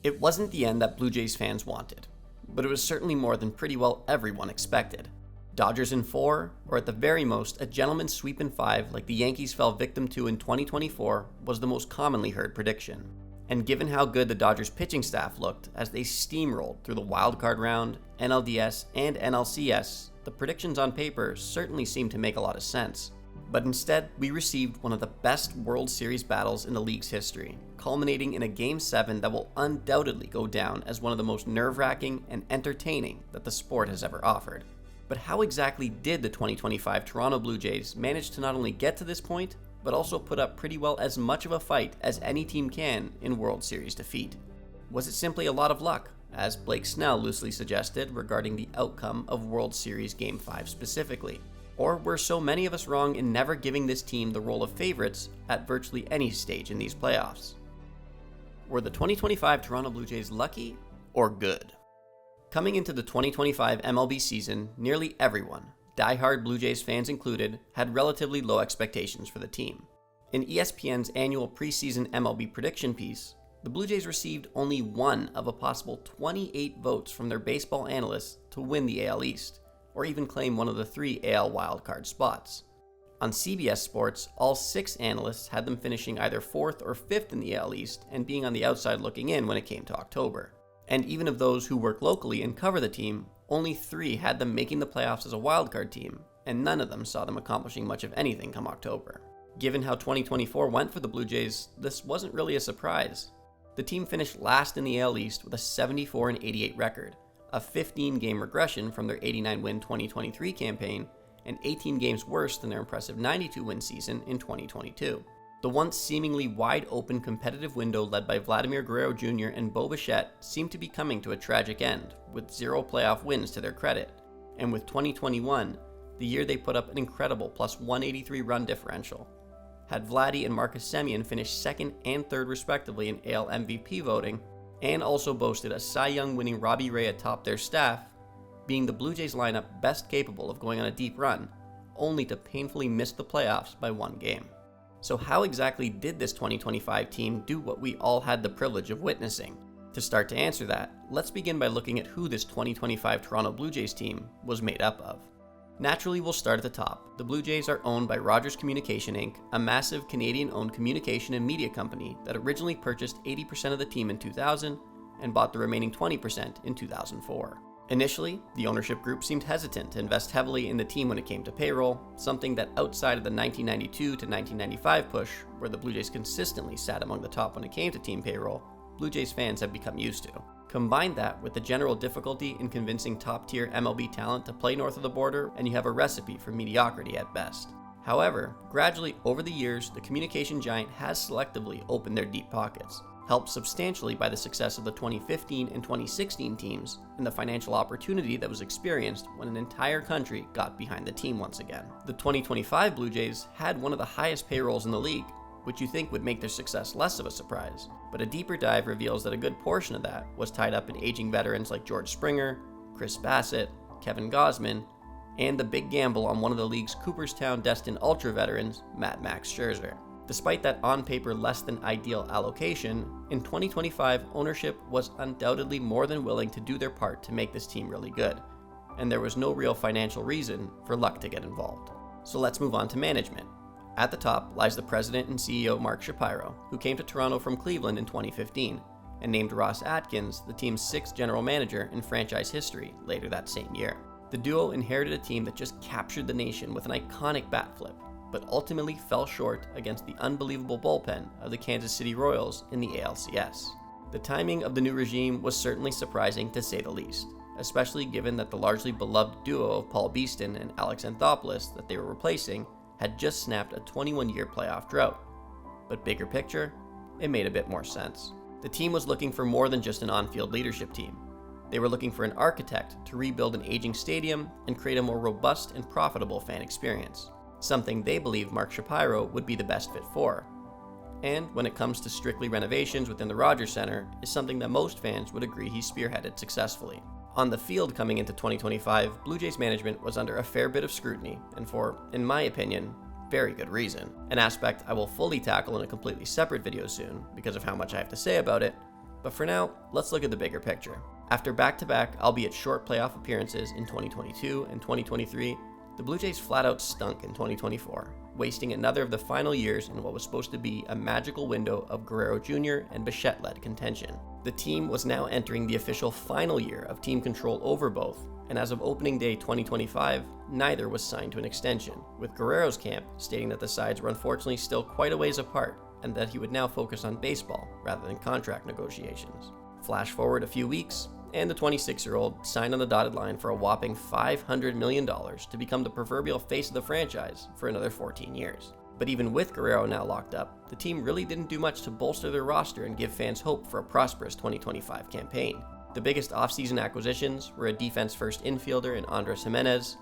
It wasn't the end that Blue Jays fans wanted, but it was certainly more than pretty well everyone expected. Dodgers in 4, or at the very most, a gentleman's sweep in 5 like the Yankees fell victim to in 2024 was the most commonly heard prediction. And given how good the Dodgers pitching staff looked as they steamrolled through the wildcard round, NLDS, and NLCS, the predictions on paper certainly seemed to make a lot of sense. But instead, we received one of the best World Series battles in the league's history, culminating in a Game 7 that will undoubtedly go down as one of the most nerve-wracking and entertaining that the sport has ever offered. But how exactly did the 2025 Toronto Blue Jays manage to not only get to this point, but also put up pretty well as much of a fight as any team can in World Series defeat? Was it simply a lot of luck, as Blake Snell loosely suggested regarding the outcome of World Series Game 5 specifically? Or were so many of us wrong in never giving this team the role of favorites at virtually any stage in these playoffs? Were the 2025 Toronto Blue Jays lucky or good? Coming into the 2025 MLB season, nearly everyone, diehard Blue Jays fans included, had relatively low expectations for the team. In ESPN's annual preseason MLB prediction piece, the Blue Jays received only one of a possible 28 votes from their baseball analysts to win the AL East, or even claim one of the 3 AL wildcard spots. On CBS Sports, all 6 analysts had them finishing either 4th or 5th in the AL East and being on the outside looking in when it came to October. And even of those who work locally and cover the team, only 3 had them making the playoffs as a wildcard team, and none of them saw them accomplishing much of anything come October. Given how 2024 went for the Blue Jays, this wasn't really a surprise. The team finished last in the AL East with a 74-88 record, a 15-game regression from their 89-win 2023 campaign, and 18 games worse than their impressive 92-win season in 2022. The once seemingly wide-open competitive window led by Vladimir Guerrero Jr. and Bo Bichette seemed to be coming to a tragic end, with 0 playoff wins to their credit. And with 2021, the year they put up an incredible plus 183 run differential. Had Vladdy and Marcus Semien finished 2nd and 3rd respectively in AL MVP voting, and also boasted a Cy Young winning Robbie Ray atop their staff, being the Blue Jays lineup best capable of going on a deep run, only to painfully miss the playoffs by 1 game. So how exactly did this 2025 team do what we all had the privilege of witnessing? To start to answer that, let's begin by looking at who this 2025 Toronto Blue Jays team was made up of. Naturally, we'll start at the top. The Blue Jays are owned by Rogers Communication Inc., a massive Canadian-owned communication and media company that originally purchased 80% of the team in 2000 and bought the remaining 20% in 2004. Initially, the ownership group seemed hesitant to invest heavily in the team when it came to payroll, something that outside of the 1992 to 1995 push, where the Blue Jays consistently sat among the top when it came to team payroll, Blue Jays fans have become used to. Combine that with the general difficulty in convincing top-tier MLB talent to play north of the border, and you have a recipe for mediocrity at best. However, gradually over the years, the communication giant has selectively opened their deep pockets, helped substantially by the success of the 2015 and 2016 teams and the financial opportunity that was experienced when an entire country got behind the team once again. The 2025 Blue Jays had one of the highest payrolls in the league, which you think would make their success less of a surprise, but a deeper dive reveals that a good portion of that was tied up in aging veterans like George Springer, Chris Bassett, Kevin Gausman, and the big gamble on one of the league's Cooperstown-destined ultra veterans, Max Scherzer. Despite that on-paper less than ideal allocation, in 2025, ownership was undoubtedly more than willing to do their part to make this team really good, and there was no real financial reason for luck to get involved. So let's move on to management. At the top lies the president and CEO Mark Shapiro, who came to Toronto from Cleveland in 2015, and named Ross Atkins the team's 6th general manager in franchise history later that same year. The duo inherited a team that just captured the nation with an iconic bat flip, but ultimately fell short against the unbelievable bullpen of the Kansas City Royals in the ALCS. The timing of the new regime was certainly surprising to say the least, especially given that the largely beloved duo of Paul Beeston and Alex Anthopoulos that they were replacing had just snapped a 21-year playoff drought. But bigger picture, it made a bit more sense. The team was looking for more than just an on-field leadership team. They were looking for an architect to rebuild an aging stadium and create a more robust and profitable fan experience, something they believed Mark Shapiro would be the best fit for. And when it comes to strictly renovations within the Rogers Center, is something that most fans would agree he spearheaded successfully. On the field coming into 2025, Blue Jays management was under a fair bit of scrutiny, and for, in my opinion, very good reason. An aspect I will fully tackle in a completely separate video soon, because of how much I have to say about it, But for now, let's look at the bigger picture. After back-to-back, albeit short playoff appearances in 2022 and 2023, the Blue Jays flat out stunk in 2024, wasting another of the final years in what was supposed to be a magical window of Guerrero Jr. and Bichette-led contention. The team was now entering the official final year of team control over both, and as of opening day 2025, neither was signed to an extension, with Guerrero's camp stating that the sides were unfortunately still quite a ways apart, and that he would now focus on baseball rather than contract negotiations. Flash forward a few weeks, and the 26-year-old signed on the dotted line for a whopping $500 million to become the proverbial face of the franchise for another 14 years. But even with Guerrero now locked up, the team really didn't do much to bolster their roster and give fans hope for a prosperous 2025 campaign. The biggest offseason acquisitions were a defense-first infielder in Andres Gimenez,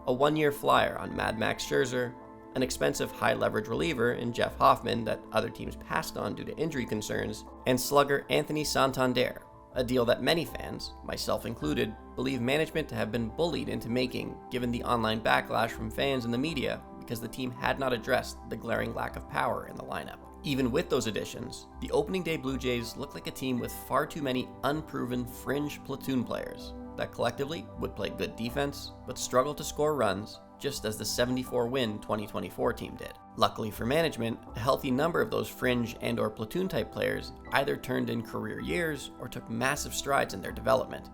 a one-year flyer on Mad Max Scherzer, an expensive high-leverage reliever in Jeff Hoffman that other teams passed on due to injury concerns, and slugger Anthony Santander, a deal that many fans, myself included, believe management to have been bullied into making given the online backlash from fans and the media because the team had not addressed the glaring lack of power in the lineup. Even with those additions, the opening day Blue Jays looked like a team with far too many unproven fringe platoon players that collectively would play good defense but struggle to score runs, just as the 74-win 2024 team did. Luckily for management, a healthy number of those fringe and/or platoon-type players either turned in career years or took massive strides in their development,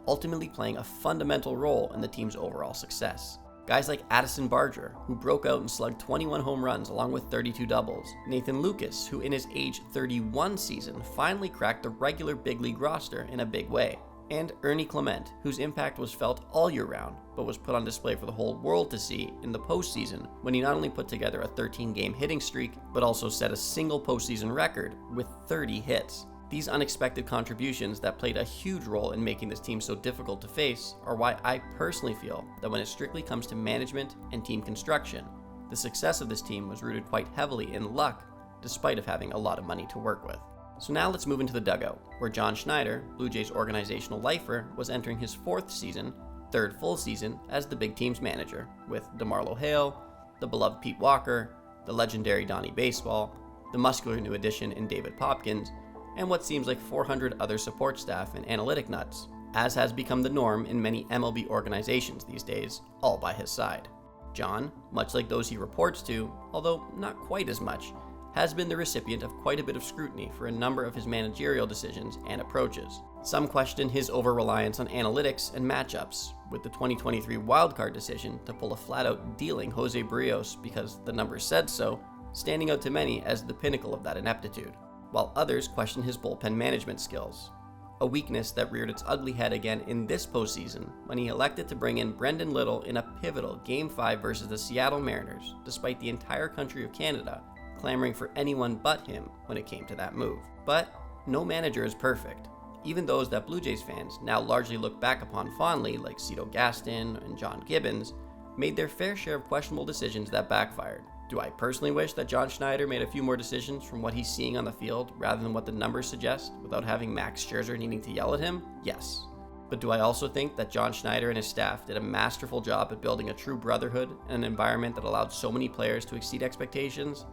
ultimately playing a fundamental role in the team's overall success. Guys like Addison Barger, who broke out and slugged 21 home runs along with 32 doubles, Nathan Lucas, who in his age 31 season finally cracked the regular big league roster in a big way, and Ernie Clement, whose impact was felt all year round, but was put on display for the whole world to see in the postseason when he not only put together a 13-game hitting streak, but also set a single postseason record with 30 hits. These unexpected contributions that played a huge role in making this team so difficult to face are why I personally feel that when it strictly comes to management and team construction, the success of this team was rooted quite heavily in luck, despite of having a lot of money to work with. So now let's move into the dugout, where John Schneider, Blue Jays organizational lifer, was entering his fourth season, third full season, as the big team's manager, with DeMarlo Hale, the beloved Pete Walker, the legendary Donnie Baseball, the muscular new addition in David Popkins, and what seems like 400 other support staff and analytic nuts, as has become the norm in many MLB organizations these days, all by his side. John, much like those he reports to, although not quite as much, has been the recipient of quite a bit of scrutiny for a number of his managerial decisions and approaches. Some question his over-reliance on analytics and matchups, with the 2023 wildcard decision to pull a flat-out dealing Jose Barrios because the numbers said so, standing out to many as the pinnacle of that ineptitude, while others question his bullpen management skills, a weakness that reared its ugly head again in this postseason when he elected to bring in Brendan Little in a pivotal Game 5 versus the Seattle Mariners, despite the entire country of Canada clamoring for anyone but him when it came to that move. But no manager is perfect. Even those that Blue Jays fans now largely look back upon fondly, like Cito Gaston and John Gibbons, made their fair share of questionable decisions that backfired. Do I personally wish that John Schneider made a few more decisions from what he's seeing on the field rather than what the numbers suggest without having Max Scherzer needing to yell at him? Yes. But do I also think that John Schneider and his staff did a masterful job at building a true brotherhood and an environment that allowed so many players to exceed expectations?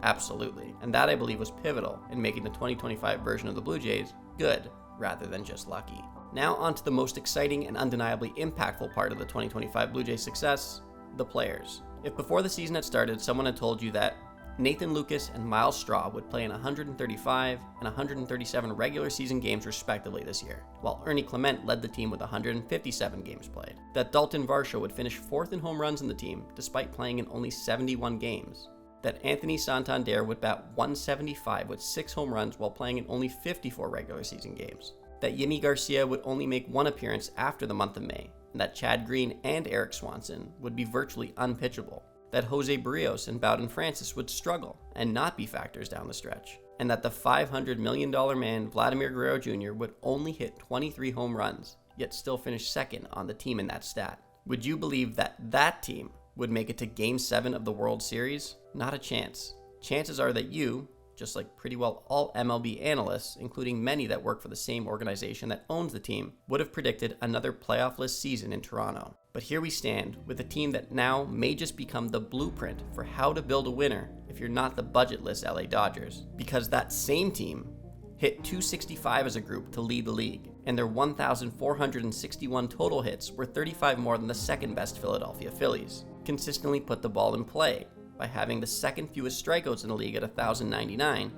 Absolutely. And that, I believe, was pivotal in making the 2025 version of the Blue Jays good rather than just lucky. Now on to the most exciting and undeniably impactful part of the 2025 Blue Jays success, the players. If before the season had started, someone had told you that Nathan Lucas and Miles Straw would play in 135 and 137 regular season games respectively this year, while Ernie Clement led the team with 157 games played, that Dalton Varsho would finish fourth in home runs in the team despite playing in only 71 games, that Anthony Santander would bat 175 with 6 home runs while playing in only 54 regular season games, that Yimi Garcia would only make one appearance after the month of May, and that Chad Green and Eric Swanson would be virtually unpitchable, that Jose Barrios and Bowden Francis would struggle and not be factors down the stretch, and that the $500 million man Vladimir Guerrero Jr. would only hit 23 home runs, yet still finish second on the team in that stat. Would you believe that that team would make it to Game 7 of the World Series? Not a chance. Chances are that you, just like pretty well all MLB analysts, including many that work for the same organization that owns the team, would have predicted another playoff-less season in Toronto. But here we stand with a team that now may just become the blueprint for how to build a winner if you're not the budgetless LA Dodgers. Because that same team hit .265 as a group to lead the league, and their 1,461 total hits were 35 more than the second best Philadelphia Phillies. Consistently put the ball in play by having the second fewest strikeouts in the league at 1,099,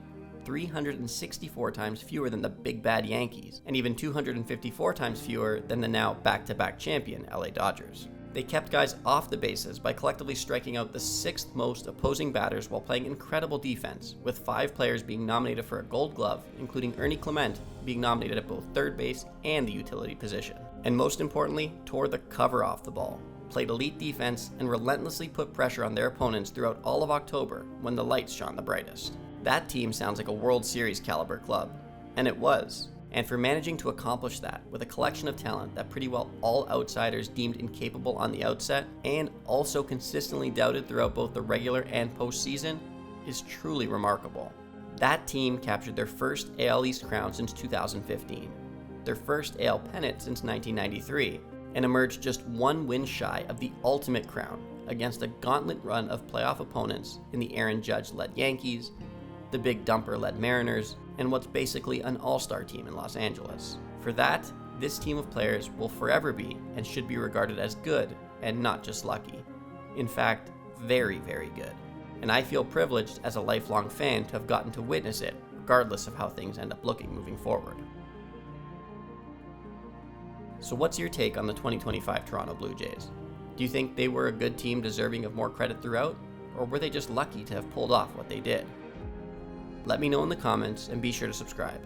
364 times fewer than the big bad Yankees, and even 254 times fewer than the now back-to-back champion LA Dodgers. They kept guys off the bases by collectively striking out the 6th most opposing batters while playing incredible defense, with 5 players being nominated for a Gold Glove, including Ernie Clement being nominated at both third base and the utility position. And most importantly, tore the cover off the ball, played elite defense, and relentlessly put pressure on their opponents throughout all of October when the lights shone the brightest. That team sounds like a World Series caliber club, and it was. And for managing to accomplish that with a collection of talent that pretty well all outsiders deemed incapable on the outset, and also consistently doubted throughout both the regular and postseason, is truly remarkable. That team captured their first AL East crown since 2015, their first AL pennant since 1993, and emerged just 1 win shy of the ultimate crown against a gauntlet run of playoff opponents in the Aaron Judge-led Yankees, the Big Dumper-led Mariners, and what's basically an all-star team in Los Angeles. For that, this team of players will forever be and should be regarded as good and not just lucky. In fact, very, very good. And I feel privileged as a lifelong fan to have gotten to witness it, regardless of how things end up looking moving forward. So what's your take on the 2025 Toronto Blue Jays? Do you think they were a good team deserving of more credit throughout, or were they just lucky to have pulled off what they did? Let me know in the comments and be sure to subscribe.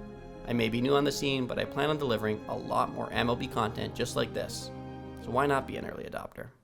I may be new on the scene, but I plan on delivering a lot more MLB content just like this, so why not be an early adopter?